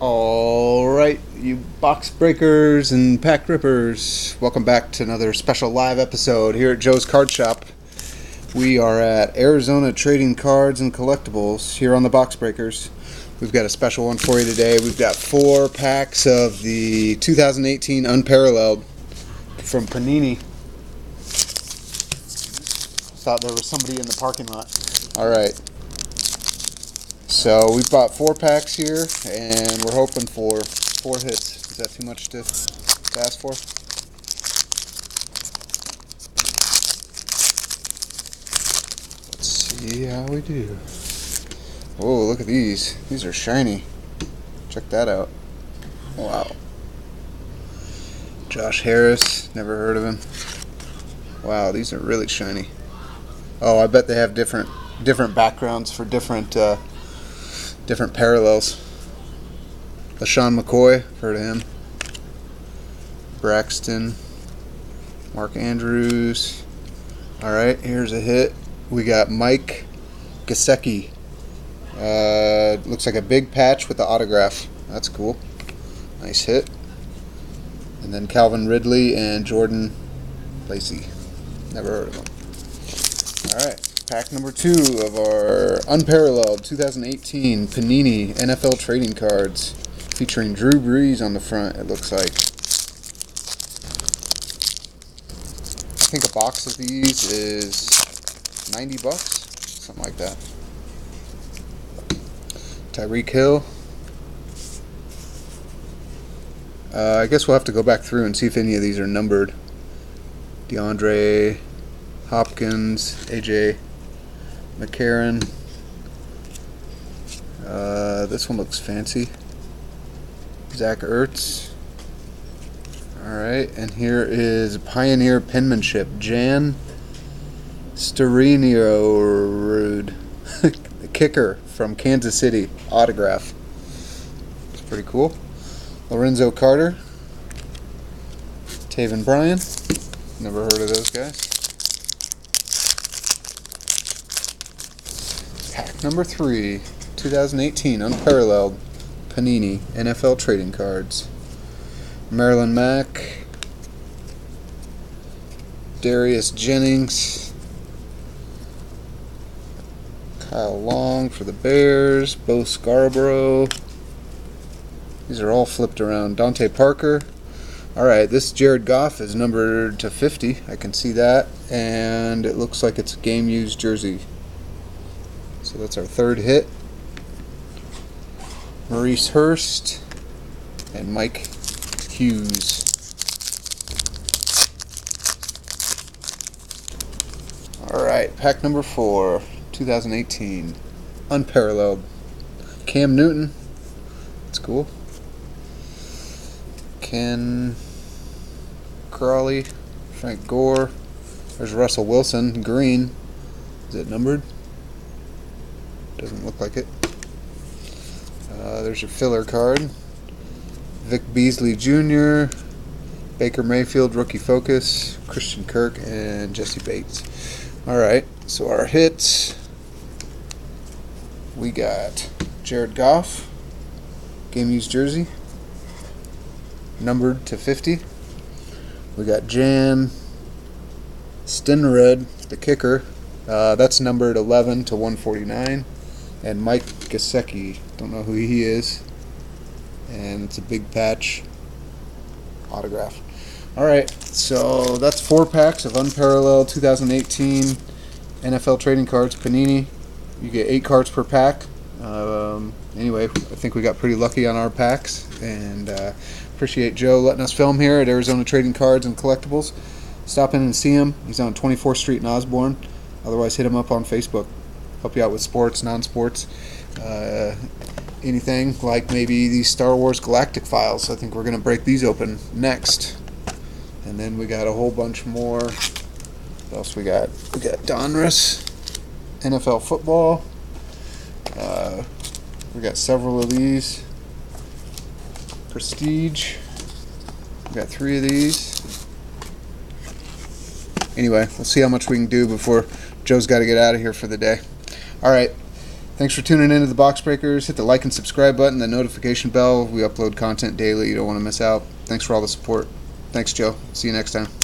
Alright, you box breakers and pack rippers, welcome back to another special live episode here at Joe's Card Shop. We are at Arizona Trading Cards and Collectibles here on the Box Breakers. We've got a special one for you today. We've got 4 packs of the 2018 Unparalleled from Panini. Thought there was somebody in the parking lot. Alright. So we've bought 4 packs here, and we're hoping for 4 hits. Is that too much to ask for? Let's see how we do. Oh, look at these. These are shiny. Check that out. Wow. Josh Harris, never heard of him. Wow, these are really shiny. Oh, I bet they have different backgrounds for different parallels. LaShawn McCoy, heard of him. Braxton, Mark Andrews. Alright, here's a hit. We got Mike Gesicki. Looks like a big patch with the autograph. That's cool. Nice hit. And then Calvin Ridley and Jordan Lacey. Never heard of them. Alright. Pack number 2 of our Unparalleled 2018 Panini NFL Trading Cards, featuring Drew Brees on the front, it looks like. I think a box of these is $90, something like that. Tyreek Hill. I guess we'll have to go back through and see if any of these are numbered. DeAndre Hopkins, AJ McCarron. This one looks fancy. Zach Ertz. Alright, and here is Pioneer Penmanship. Jan Steriniorud, the kicker from Kansas City. Autograph. It's pretty cool. Lorenzo Carter. Taven Bryan. Never heard of those guys. Pack number 3, 2018 Unparalleled Panini NFL Trading Cards. Marilyn Mack, Darius Jennings, Kyle Long for the Bears, Bo Scarborough. These are all flipped around. Dante Parker. Alright, this Jared Goff is numbered to 50. I can see that. And it looks like it's a game-used jersey. So that's our 3rd hit. Maurice Hurst and Mike Hughes. Alright, pack number 4, 2018 Unparalleled. Cam Newton. That's cool. Ken Crawley, Frank Gore. There's Russell Wilson, green. Is it numbered? Doesn't look like it. There's your filler card. Vic Beasley Jr., Baker Mayfield, rookie focus, Christian Kirk, and Jesse Bates. Alright, so our hits. We got Jared Goff, game used jersey, numbered to 50. We got Jan Stenred, the kicker. That's numbered 11 to 149. And Mike Gesicki, don't know who he is. And it's a big patch autograph. Alright, so that's 4 packs of Unparalleled 2018 NFL Trading Cards, Panini. You get 8 cards per pack. Anyway, I think we got pretty lucky on our packs. And appreciate Joe letting us film here at Arizona Trading Cards and Collectibles. Stop in and see him. He's on 24th Street in Osborne. Otherwise, hit him up on Facebook. Help you out with sports, non-sports, anything like maybe these Star Wars Galactic files. I think we're going to break these open next. And then we got a whole bunch more. What else we got? We got Donruss, NFL football. We got several of these. Prestige. We got 3 of these. Anyway, we'll see how much we can do before Joe's got to get out of here for the day. Alright, Thanks for tuning in to the Box Breakers. Hit the like and subscribe button, the notification bell. We upload content daily. You don't want to miss out. Thanks for all the support. Thanks, Joe. See you next time.